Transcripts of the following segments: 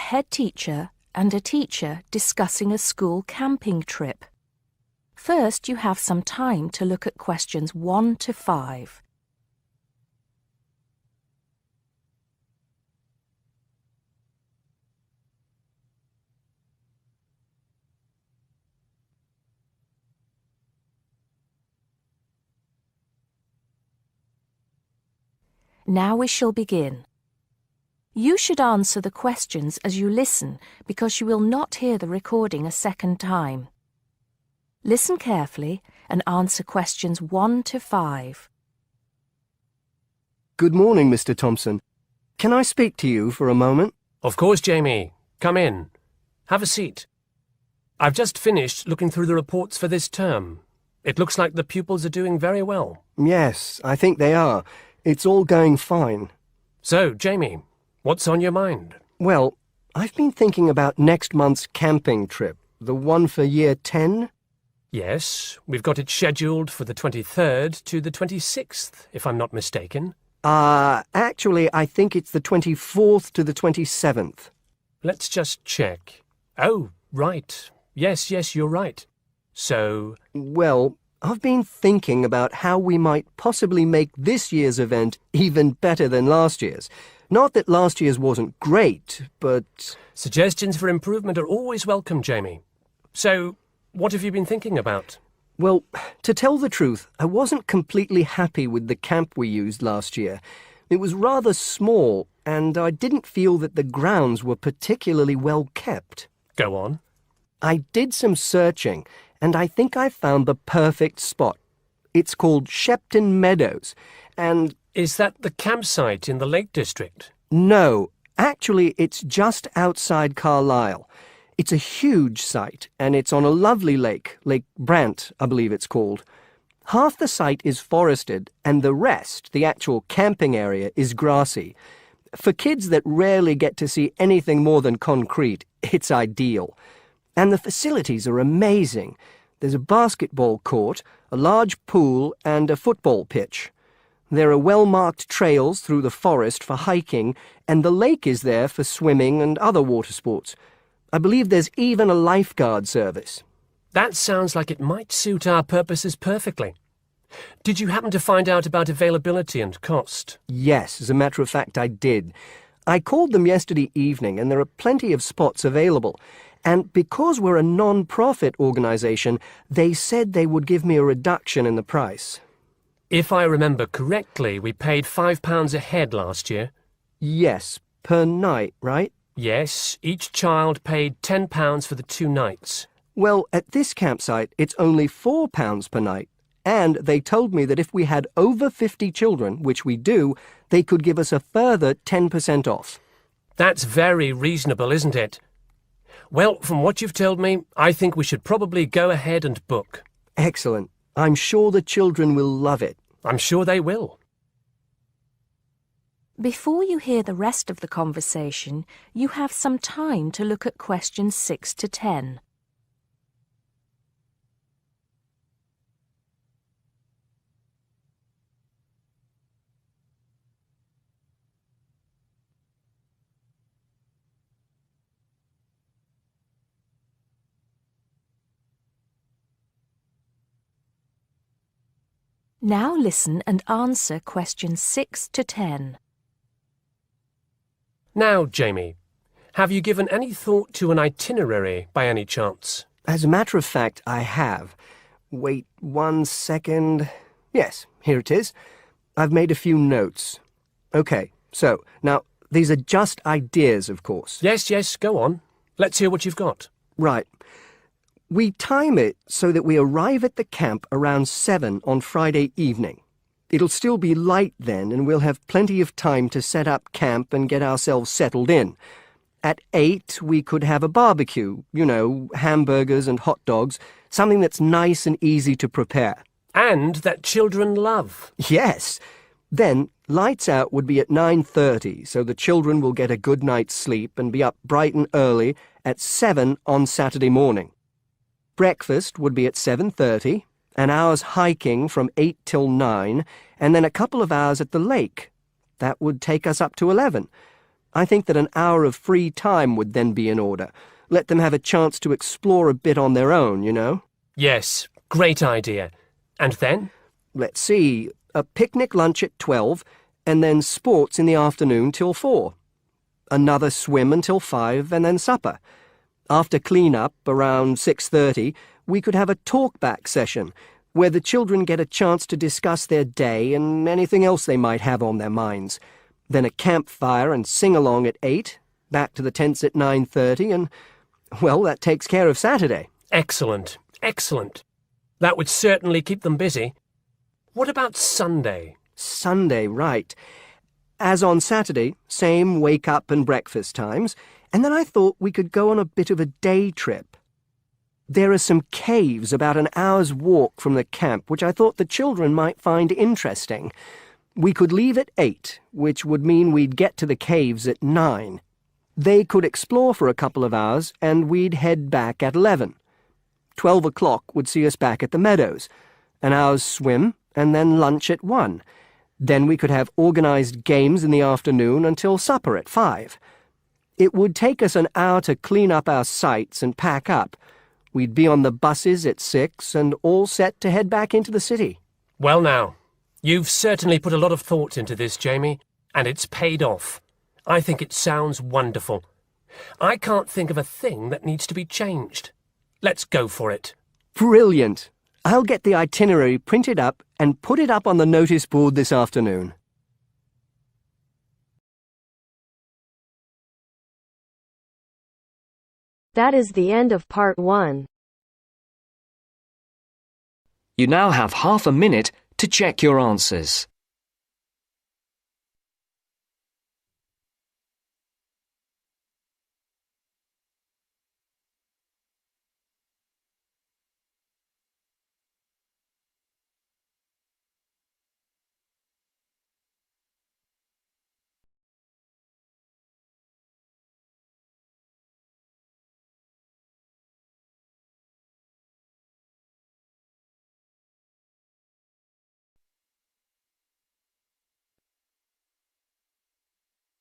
head teacher and a teacher discussing a school camping trip. First, you have some time to look at questions 1 to 5. Now we shall begin. You should answer the questions as you listen because you will not hear the recording a second time. Listen carefully and answer questions 1 to 5. Good morning, Mr. Thompson. Can I speak to you for a moment? Of course, Jamie. Come in. Have a seat. I've just finished looking through the reports for this term. It looks like the pupils are doing very well. Yes, I think they are. It's all going fine. So, Jamie, what's on your mind? Well, I've been thinking about next month's camping trip, the one for Year 10. Yes, we've got it scheduled for the 23rd to the 26th, if I'm not mistaken. Actually, I think it's the 24th to the 27th. Let's just check. Oh, right. Yes, you're right. So... Well, I've been thinking about how we might possibly make this year's event even better than last year's. Not that last year's wasn't great, but... Suggestions for improvement are always welcome, Jamie. So, what have you been thinking about? Well, to tell the truth, I wasn't completely happy with the camp we used last year. It was rather small, and I didn't feel that the grounds were particularly well kept. Go on. I did some searching, and I think I found the perfect spot. It's called Shepton Meadows, and... Is that the campsite in the Lake District? No, actually it's just outside Carlisle. It's a huge site, and it's on a lovely lake, Lake Brant, I believe it's called. Half the site is forested, and the rest, the actual camping area, is grassy. For kids that rarely get to see anything more than concrete, it's ideal. And the facilities are amazing. There's a basketball court, a large pool, and a football pitch. There are well-marked trails through the forest for hiking, and the lake is there for swimming and other water sports. I believe there's even a lifeguard service. That sounds like it might suit our purposes perfectly. Did you happen to find out about availability and cost? Yes, as a matter of fact, I did. I called them yesterday evening, and there are plenty of spots available. And because we're a non-profit organisation, they said they would give me a reduction in the price. If I remember correctly, we paid £5 a head last year. Yes, per night, right? Yes, each child paid £10 for the 2 nights. Well, at this campsite, it's only £4 per night. And they told me that if we had over 50 children, which we do, they could give us a further 10% off. That's very reasonable, isn't it? Well, from what you've told me, I think we should probably go ahead and book. Excellent. I'm sure the children will love it. I'm sure they will. Before you hear the rest of the conversation, you have some time to look at questions 6 to 10. Now listen and answer questions 6 to 10. Now, Jamie, have you given any thought to an itinerary by any chance? As a matter of fact, I have. Wait 1 second. Yes, here it is. I've made a few notes. Okay, so, now, these are just ideas, of course. Yes, go on. Let's hear what you've got. Right. We time it so that we arrive at the camp around 7 on Friday evening. It'll still be light then, and we'll have plenty of time to set up camp and get ourselves settled in. At 8, we could have a barbecue, you know, hamburgers and hot dogs, something that's nice and easy to prepare. And that children love. Yes. Then, lights out would be at 9:30, so the children will get a good night's sleep and be up bright and early at 7 on Saturday morning. Breakfast would be at 7:30, an hour's hiking from 8 till 9, and then a couple of hours at the lake. That would take us up to 11. I think that an hour of free time would then be in order. Let them have a chance to explore a bit on their own, you know? Yes, great idea. And then? Let's see, a picnic lunch at 12, and then sports in the afternoon till 4. Another swim until 5, and then supper. After clean-up, around 6:30, we could have a talk-back session, where the children get a chance to discuss their day and anything else they might have on their minds. Then a campfire and sing-along at 8, back to the tents at 9:30, and, well, that takes care of Saturday. Excellent, excellent. That would certainly keep them busy. What about Sunday? Sunday, right. As on Saturday, same wake-up and breakfast times, and then I thought we could go on a bit of a day trip. There are some caves about an hour's walk from the camp which I thought the children might find interesting. We could leave at 8, which would mean we'd get to the caves at 9. They could explore for a couple of hours, and we'd head back at 11. 12 o'clock would see us back at the meadows. An hour's swim, and then lunch at 1. Then we could have organised games in the afternoon until supper at 5. It would take us an hour to clean up our sites and pack up. We'd be on the buses at 6 and all set to head back into the city. Well now, you've certainly put a lot of thought into this, Jamie, and it's paid off. I think it sounds wonderful. I can't think of a thing that needs to be changed. Let's go for it. Brilliant! I'll get the itinerary printed up and put it up on the notice board this afternoon. That is the end of part 1. You now have half a minute to check your answers.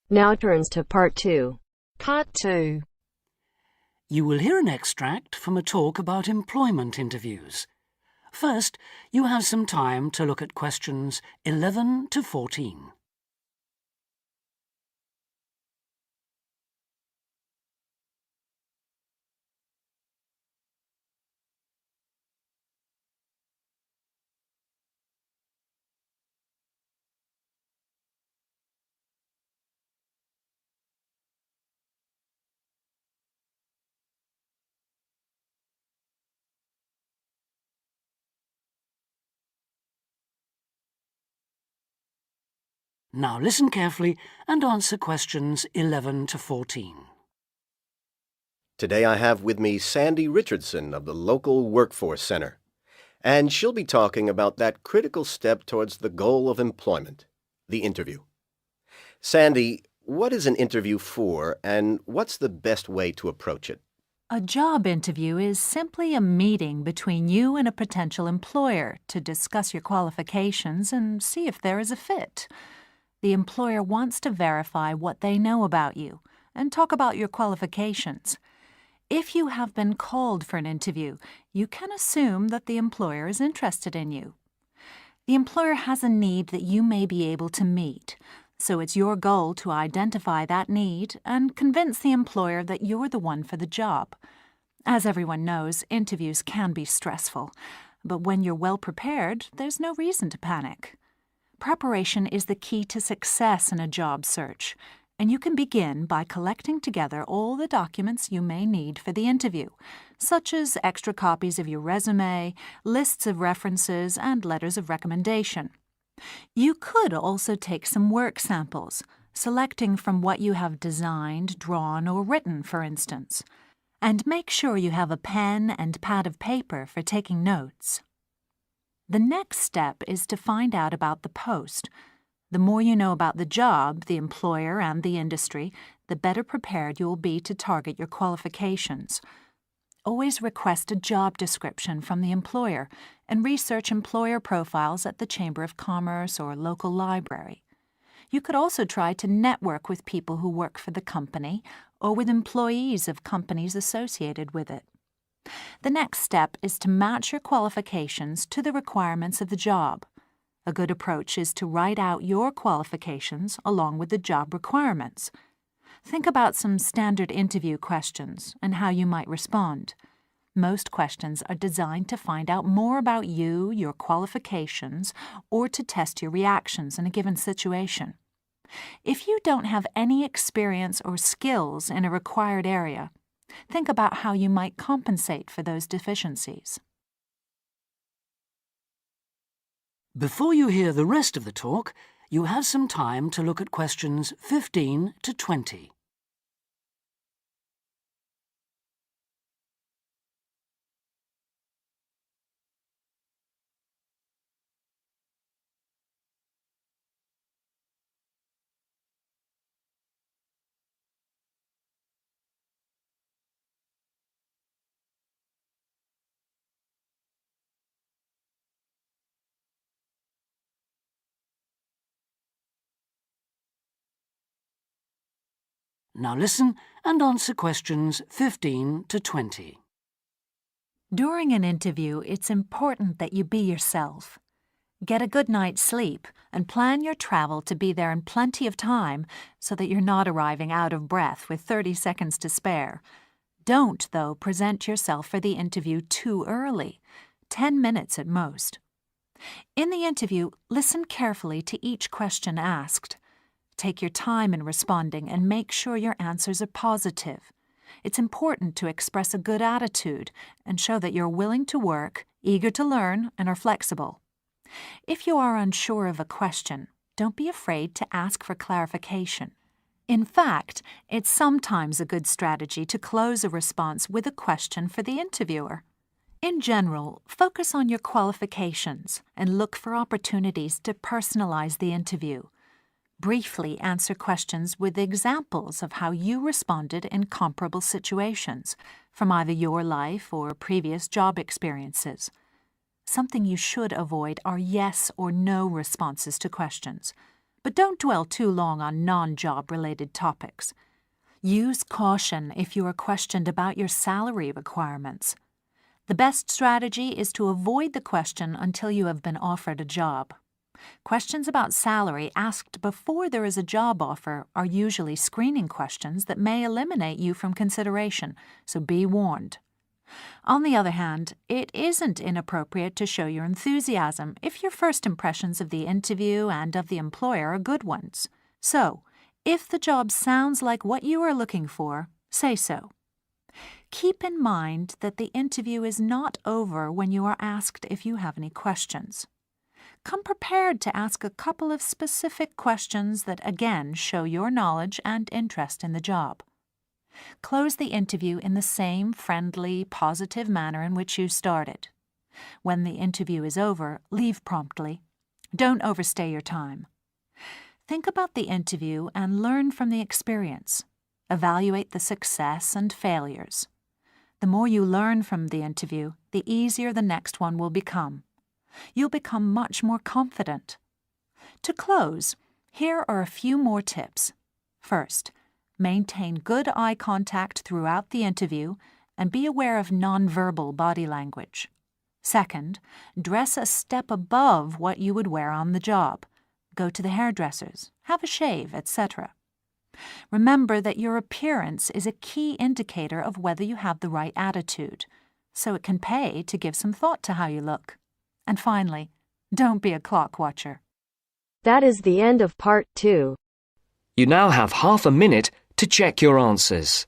Now turns to part 2. Part 2. You will hear an extract from a talk about employment interviews. First, you have some time to look at questions 11 to 14. Now listen carefully and answer questions 11 to 14. Today I have with me Sandy Richardson of the local Workforce Center, and she'll be talking about that critical step towards the goal of employment, the interview. Sandy, what is an interview for, and what's the best way to approach it? A job interview is simply a meeting between you and a potential employer to discuss your qualifications and see if there is a fit. The employer wants to verify what they know about you and talk about your qualifications. If you have been called for an interview, you can assume that the employer is interested in you. The employer has a need that you may be able to meet, so it's your goal to identify that need and convince the employer that you're the one for the job. As everyone knows, interviews can be stressful, but when you're well prepared, there's no reason to panic. Preparation is the key to success in a job search, and you can begin by collecting together all the documents you may need for the interview, such as extra copies of your resume, lists of references, and letters of recommendation. You could also take some work samples, selecting from what you have designed, drawn, or written, for instance. And make sure you have a pen and pad of paper for taking notes. The next step is to find out about the post. The more you know about the job, the employer, and the industry, the better prepared you will be to target your qualifications. Always request a job description from the employer and research employer profiles at the Chamber of Commerce or local library. You could also try to network with people who work for the company or with employees of companies associated with it. The next step is to match your qualifications to the requirements of the job. A good approach is to write out your qualifications along with the job requirements. Think about some standard interview questions and how you might respond. Most questions are designed to find out more about you, your qualifications, or to test your reactions in a given situation. If you don't have any experience or skills in a required area, think about how you might compensate for those deficiencies. Before you hear the rest of the talk, you have some time to look at questions 15 to 20. Now listen and answer questions 15 to 20. During an interview, it's important that you be yourself. Get a good night's sleep and plan your travel to be there in plenty of time so that you're not arriving out of breath with 30 seconds to spare. Don't, though, present yourself for the interview too early, 10 minutes at most. In the interview, listen carefully to each question asked. Take your time in responding and make sure your answers are positive. It's important to express a good attitude and show that you're willing to work, eager to learn, and are flexible. If you are unsure of a question, don't be afraid to ask for clarification. In fact, it's sometimes a good strategy to close a response with a question for the interviewer. In general, focus on your qualifications and look for opportunities to personalize the interview. Briefly answer questions with examples of how you responded in comparable situations, from either your life or previous job experiences. Something you should avoid are yes or no responses to questions, but don't dwell too long on non-job related topics. Use caution if you are questioned about your salary requirements. The best strategy is to avoid the question until you have been offered a job. Questions about salary asked before there is a job offer are usually screening questions that may eliminate you from consideration, so be warned. On the other hand, it isn't inappropriate to show your enthusiasm if your first impressions of the interview and of the employer are good ones. So, if the job sounds like what you are looking for, say so. Keep in mind that the interview is not over when you are asked if you have any questions. Come prepared to ask a couple of specific questions that again show your knowledge and interest in the job. Close the interview in the same friendly, positive manner in which you started. When the interview is over, leave promptly. Don't overstay your time. Think about the interview and learn from the experience. Evaluate the success and failures. The more you learn from the interview, the easier the next one will become. You'll become much more confident. To close, here are a few more tips. First, maintain good eye contact throughout the interview and be aware of nonverbal body language. Second, dress a step above what you would wear on the job. Go to the hairdressers, have a shave, etc. Remember that your appearance is a key indicator of whether you have the right attitude, so it can pay to give some thought to how you look. And finally, don't be a clock watcher. That is the end of part 2. You now have half a minute to check your answers.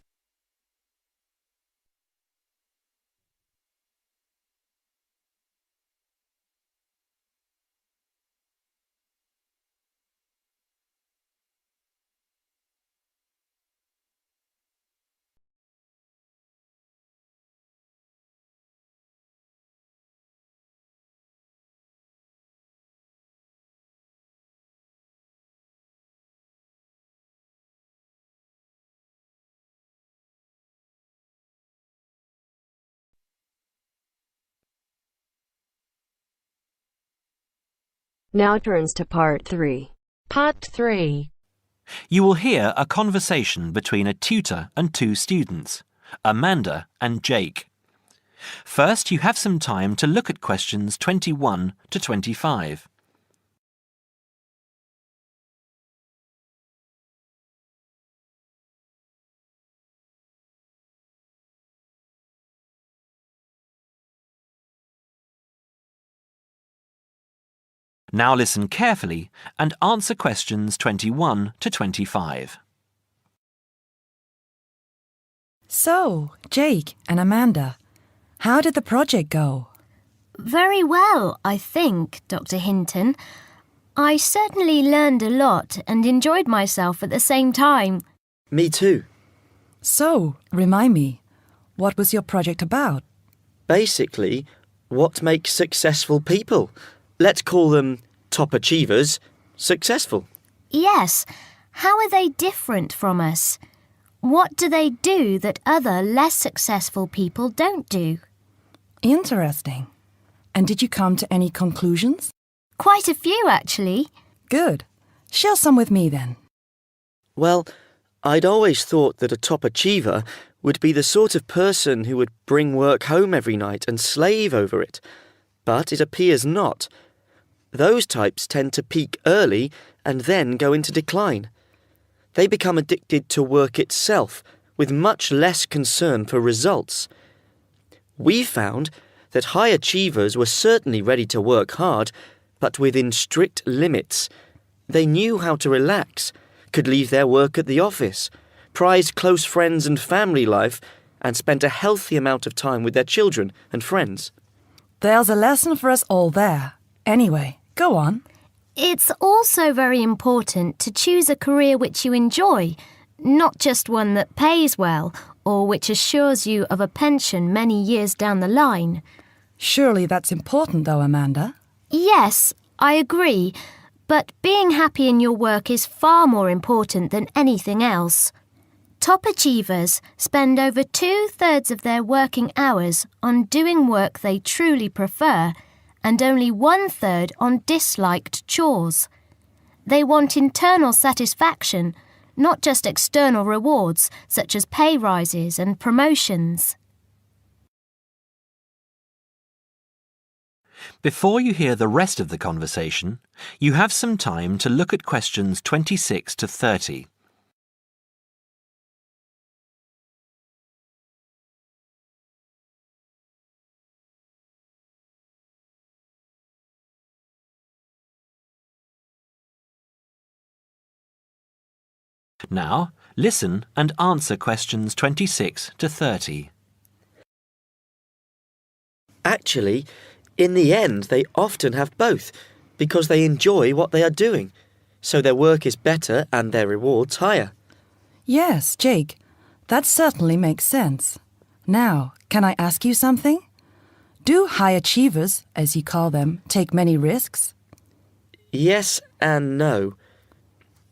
Now turns to part 3. Part 3. You will hear a conversation between a tutor and two students, Amanda and Jake. First, you have some time to look at questions 21 to 25. Now listen carefully and answer questions 21 to 25. So, Jake and Amanda, how did the project go? Very well, I think, Dr. Hinton. I certainly learned a lot and enjoyed myself at the same time. Me too. So, remind me, what was your project about? Basically, what makes successful people? Let's call them top achievers successful. Yes. How are they different from us? What do they do that other less successful people don't do? Interesting. And did you come to any conclusions? Quite a few, actually. Good. Share some with me then. Well, I'd always thought that a top achiever would be the sort of person who would bring work home every night and slave over it. But it appears not. Those types tend to peak early and then go into decline. They become addicted to work itself, with much less concern for results. We found that high achievers were certainly ready to work hard, but within strict limits. They knew how to relax, could leave their work at the office, prized close friends and family life, and spent a healthy amount of time with their children and friends. There's a lesson for us all there. Anyway, go on. It's also very important to choose a career which you enjoy, not just one that pays well or which assures you of a pension many years down the line. Surely that's important though, Amanda. Yes, I agree, but being happy in your work is far more important than anything else. Top achievers spend over 2/3 of their working hours on doing work they truly prefer and only 1/3 on disliked chores. They want internal satisfaction, not just external rewards such as pay rises and promotions. Before you hear the rest of the conversation, you have some time to look at questions 26 to 30. Now, listen and answer questions 26 to 30. Actually, in the end, they often have both, because they enjoy what they are doing, so their work is better and their rewards higher. Yes, Jake, that certainly makes sense. Now, can I ask you something? Do high achievers, as you call them, take many risks? Yes and no.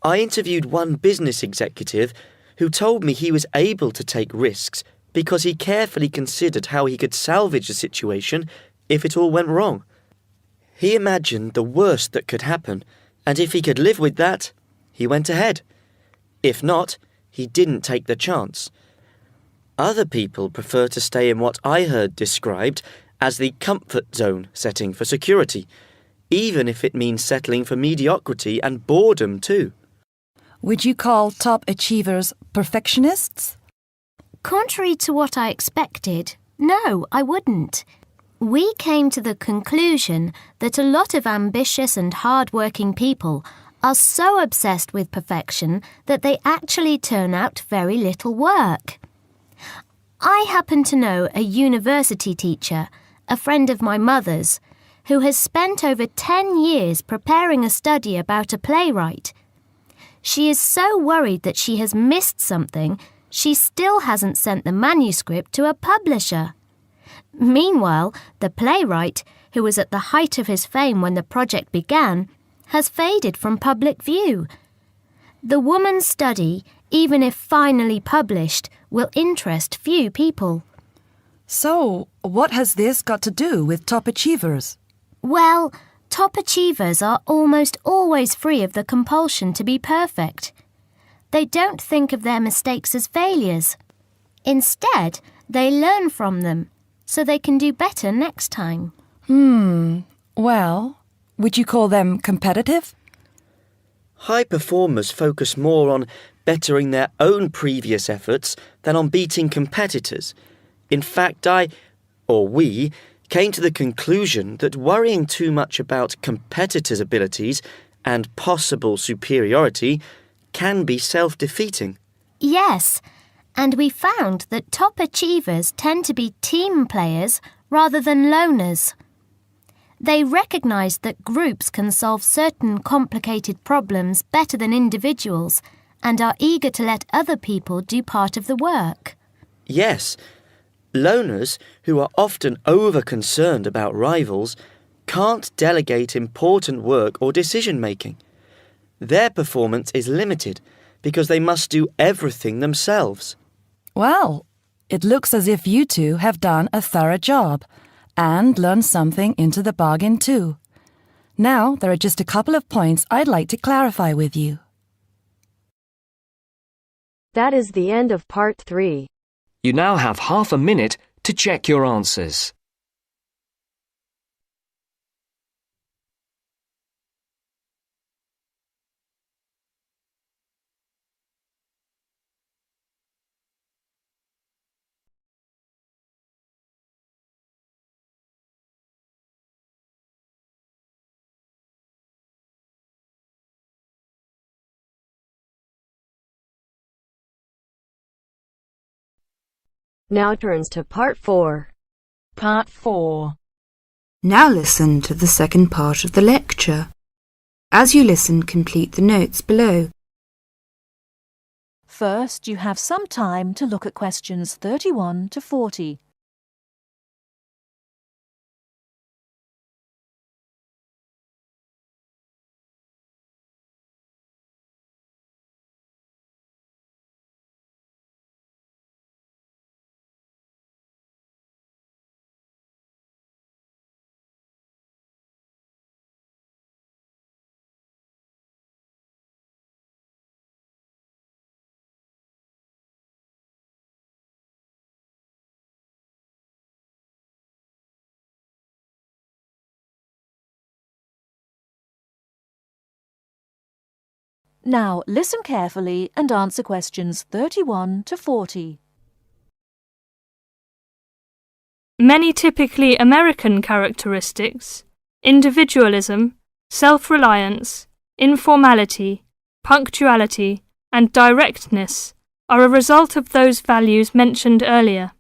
I interviewed one business executive who told me he was able to take risks because he carefully considered how he could salvage the situation if it all went wrong. He imagined the worst that could happen, and if he could live with that, he went ahead. If not, he didn't take the chance. Other people prefer to stay in what I heard described as the comfort zone setting for security, even if it means settling for mediocrity and boredom too. Would you call top achievers perfectionists? Contrary to what I expected, no, I wouldn't. We came to the conclusion that a lot of ambitious and hard-working people are so obsessed with perfection that they actually turn out very little work. I happen to know a university teacher, a friend of my mother's, who has spent over 10 years preparing a study about a playwright. She is so worried that she has missed something, she still hasn't sent the manuscript to a publisher. Meanwhile, the playwright, who was at the height of his fame when the project began, has faded from public view. The woman's study, even if finally published, will interest few people. So, what has this got to do with top achievers? Well, Top achievers are almost always free of the compulsion to be perfect. They don't think of their mistakes as failures. Instead, they learn from them, so they can do better next time. Well, would you call them competitive? High performers focus more on bettering their own previous efforts than on beating competitors. In fact, we, came to the conclusion that worrying too much about competitors' abilities and possible superiority can be self-defeating. Yes, and we found that top achievers tend to be team players rather than loners. They recognise that groups can solve certain complicated problems better than individuals and are eager to let other people do part of the work. Yes, loners, who are often over-concerned about rivals, can't delegate important work or decision-making. Their performance is limited because they must do everything themselves. Well, it looks as if you two have done a thorough job and learned something into the bargain too. Now, there are just a couple of points I'd like to clarify with you. That is the end of part 3. You now have half a minute to check your answers. Now turns to part 4. Part 4. Now listen to the second part of the lecture. As you listen, complete the notes below. First, you have some time to look at questions 31 to 40. Now listen carefully and answer questions 31 to 40. Many typically American characteristics, individualism, self-reliance, informality, punctuality, and directness, are a result of those values mentioned earlier.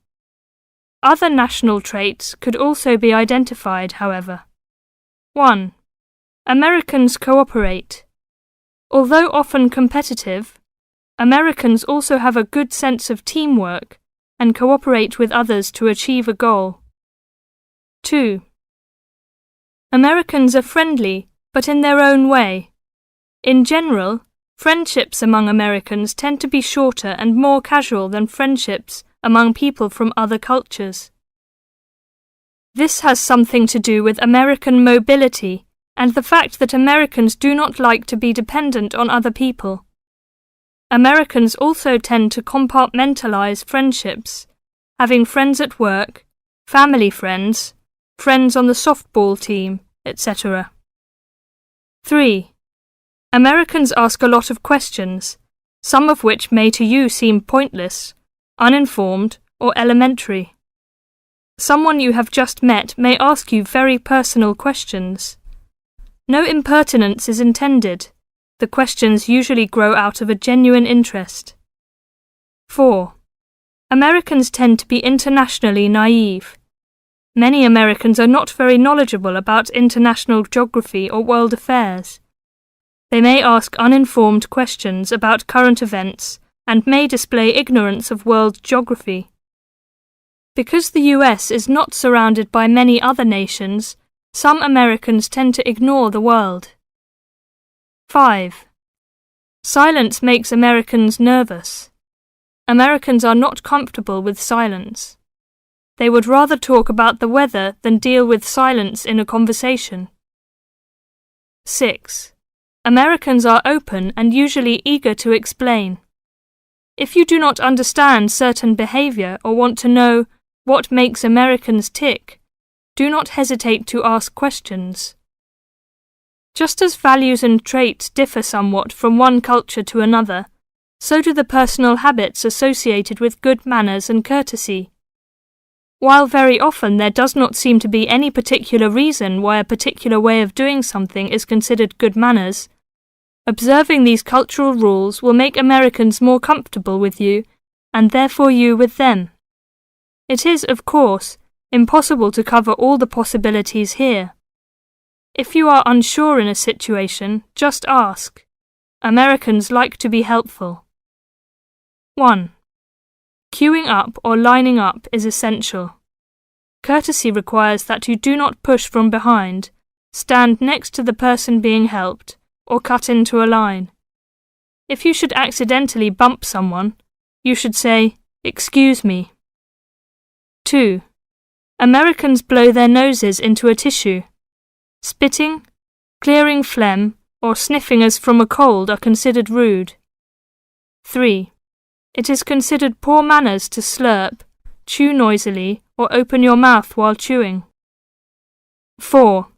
Other national traits could also be identified, however. 1. Americans cooperate. Although often competitive, Americans also have a good sense of teamwork and cooperate with others to achieve a goal. 2. Americans are friendly, but in their own way. In general, friendships among Americans tend to be shorter and more casual than friendships among people from other cultures. This has something to do with American mobility and the fact that Americans do not like to be dependent on other people. Americans also tend to compartmentalize friendships, having friends at work, family friends, friends on the softball team, etc. 3. Americans ask a lot of questions, some of which may to you seem pointless, uninformed, or elementary. Someone you have just met may ask you very personal questions. No impertinence is intended. The questions usually grow out of a genuine interest. 4. Americans tend to be internationally naive. Many Americans are not very knowledgeable about international geography or world affairs. They may ask uninformed questions about current events and may display ignorance of world geography. Because the US is not surrounded by many other nations, some Americans tend to ignore the world. 5. Silence makes Americans nervous. Americans are not comfortable with silence. They would rather talk about the weather than deal with silence in a conversation. 6. Americans are open and usually eager to explain. If you do not understand certain behavior or want to know what makes Americans tick, do not hesitate to ask questions. Just as values and traits differ somewhat from one culture to another, so do the personal habits associated with good manners and courtesy. While very often there does not seem to be any particular reason why a particular way of doing something is considered good manners, observing these cultural rules will make Americans more comfortable with you, and therefore you with them. It is, of course, impossible to cover all the possibilities here. If you are unsure in a situation, just ask. Americans like to be helpful. 1. Queuing up or lining up is essential. Courtesy requires that you do not push from behind, stand next to the person being helped, or cut into a line. If you should accidentally bump someone, you should say, "Excuse me." 2. Americans blow their noses into a tissue. Spitting, clearing phlegm, or sniffing as from a cold are considered rude. 3. It is considered poor manners to slurp, chew noisily, or open your mouth while chewing. 4.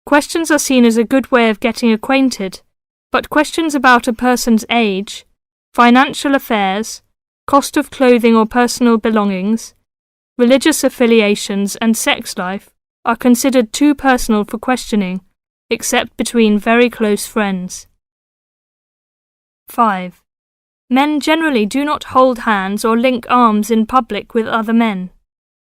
Questions are seen as a good way of getting acquainted, but questions about a person's age, financial affairs, cost of clothing or personal belongings, religious affiliations and sex life are considered too personal for questioning, except between very close friends. 5. Men generally do not hold hands or link arms in public with other men.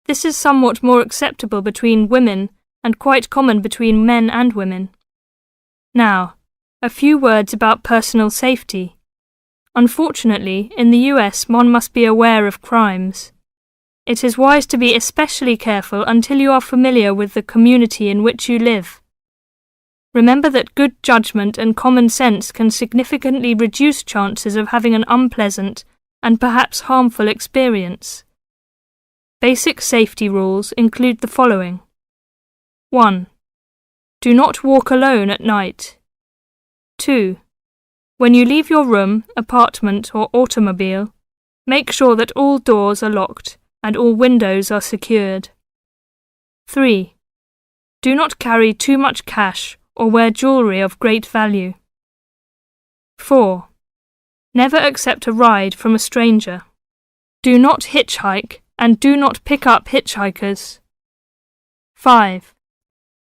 This is somewhat more acceptable between women and quite common between men and women. Now, a few words about personal safety. Unfortunately, in the US one must be aware of crimes. It is wise to be especially careful until you are familiar with the community in which you live. Remember that good judgment and common sense can significantly reduce chances of having an unpleasant and perhaps harmful experience. Basic safety rules include the following. 1. Do not walk alone at night. 2. When you leave your room, apartment, or automobile, make sure that all doors are locked and all windows are secured. 3. Do not carry too much cash or wear jewellery of great value. 4. Never accept a ride from a stranger. Do not hitchhike and do not pick up hitchhikers. 5.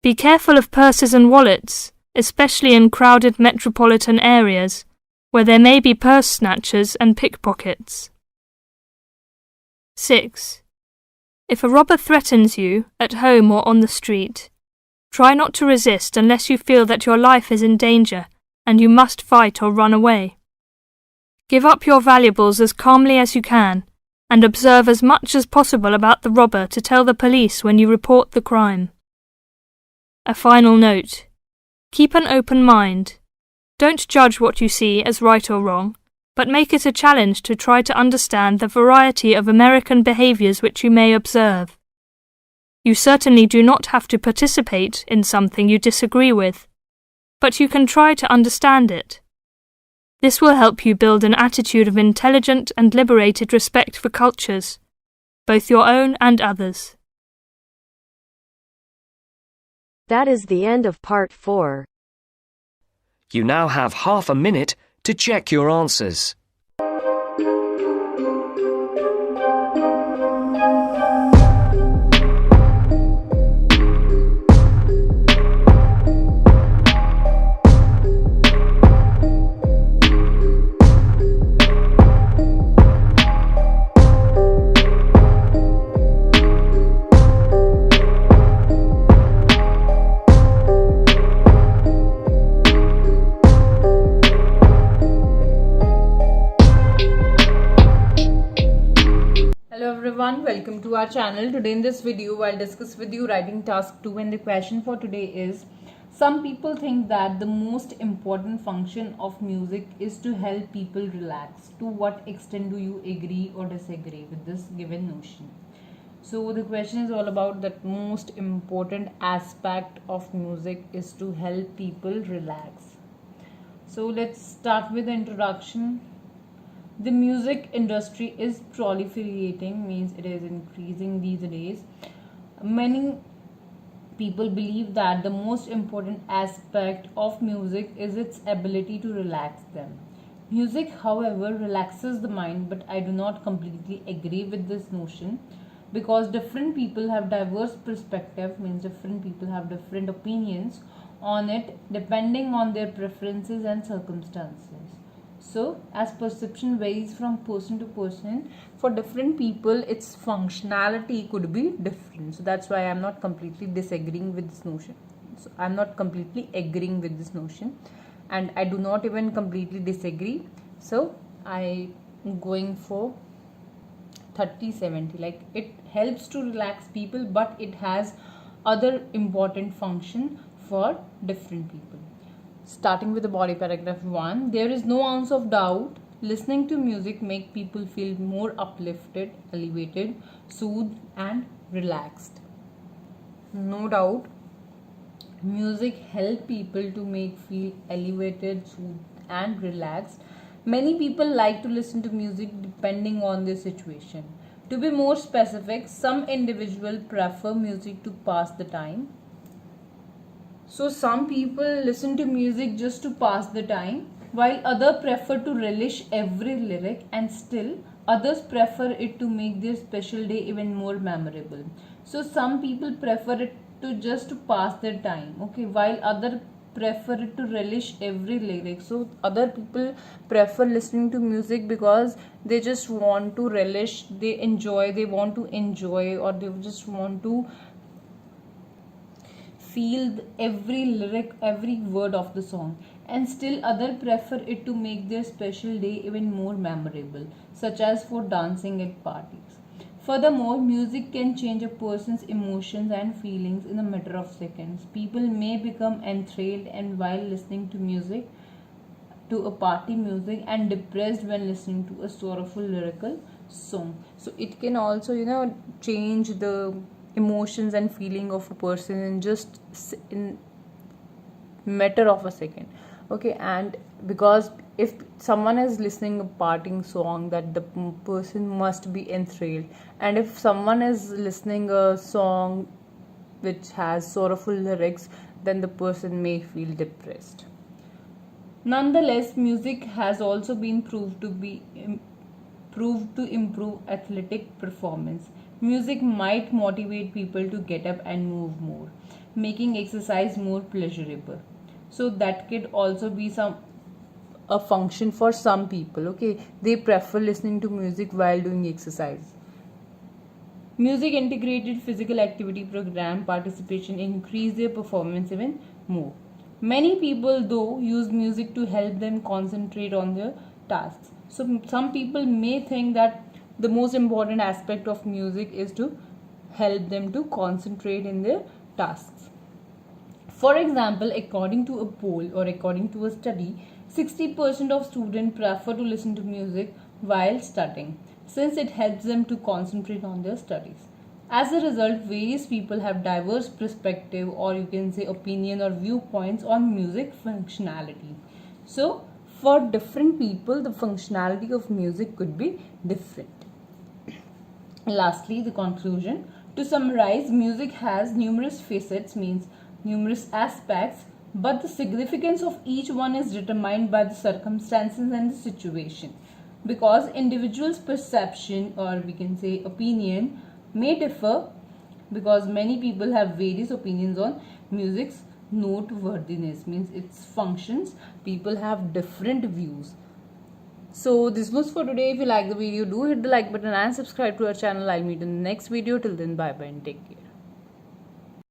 Be careful of purses and wallets, especially in crowded metropolitan areas, where there may be purse snatchers and pickpockets. 6. If a robber threatens you, at home or on the street, try not to resist unless you feel that your life is in danger and you must fight or run away. Give up your valuables as calmly as you can, and observe as much as possible about the robber to tell the police when you report the crime. A final note. Keep an open mind. Don't judge what you see as right or wrong, but make it a challenge to try to understand the variety of American behaviours which you may observe. You certainly do not have to participate in something you disagree with, but you can try to understand it. This will help you build an attitude of intelligent and liberated respect for cultures, both your own and others. That is the end of part 4. You now have half a minute to check your answers. Welcome to our channel. Today in this video I'll discuss with you writing task 2, and the question for today is: some people think that the most important function of music is to help people relax. To what extent do you agree or disagree with this given notion? So the question is all about that most important aspect of music is to help people relax. So let's start with the introduction. The music industry is proliferating, means it is increasing these days. Many people believe that the most important aspect of music is its ability to relax them. Music, however, relaxes the mind, but I do not completely agree with this notion, because different people have diverse perspective, means different people have different opinions on it depending on their preferences and circumstances. So as perception varies from person to person, for different people its functionality could be different. So that's why I'm not completely disagreeing with this notion. So I'm not completely agreeing with this notion, and I do not even completely disagree. So I'm going for 30-70. Like, it helps to relax people, but it has other important function for different people. Starting with the body paragraph 1, there is no ounce of doubt listening to music make people feel more uplifted, elevated, soothed and relaxed. No doubt music help people to make feel elevated, soothed and relaxed. Many people like to listen to music depending on their situation. To be more specific, some individuals prefer music to pass the time. So some people listen to music just to pass the time, while others prefer to relish every lyric, and still others prefer it to make their special day even more memorable. So some people prefer it to just to pass their time, okay, while others prefer it to relish every lyric. So other people prefer listening to music because they just want to relish, they want to enjoy, or they just want to feel every lyric, every word of the song, and still others prefer it to make their special day even more memorable, such as for dancing at parties. Furthermore, music can change a person's emotions and feelings in a matter of seconds. People may become enthralled and while listening to music, to a party music, and depressed when listening to a sorrowful lyrical song. So it can also, change the emotions and feeling of a person in just in matter of a second, okay. And because if someone is listening a partying song, that the person must be enthralled, and if someone is listening a song which has sorrowful lyrics, then the person may feel depressed. Nonetheless, music has also been proved to improve athletic performance. Music might motivate people to get up and move more, making exercise more pleasurable. So that could also be a function for some people, okay. They prefer listening to music while doing exercise. Music integrated physical activity program participation increase their performance even more. Many people though use music to help them concentrate on their tasks. So some people may think that the most important aspect of music is to help them to concentrate in their tasks. For example, according to a poll or according to a study, 60% of students prefer to listen to music while studying, since it helps them to concentrate on their studies. As a result, various people have diverse perspective, or you can say opinion or viewpoints on music functionality. So for different people, the functionality of music could be different. Lastly, the conclusion. To summarize, music has numerous facets, means numerous aspects, but the significance of each one is determined by the circumstances and the situation, because individuals' perception, or we can say opinion, may differ, because many people have various opinions on music's noteworthiness, means its functions. People have different views. So this was for today. If you like the video, do hit the like button and subscribe to our channel. I'll meet in the next video. Till then, bye bye and take care.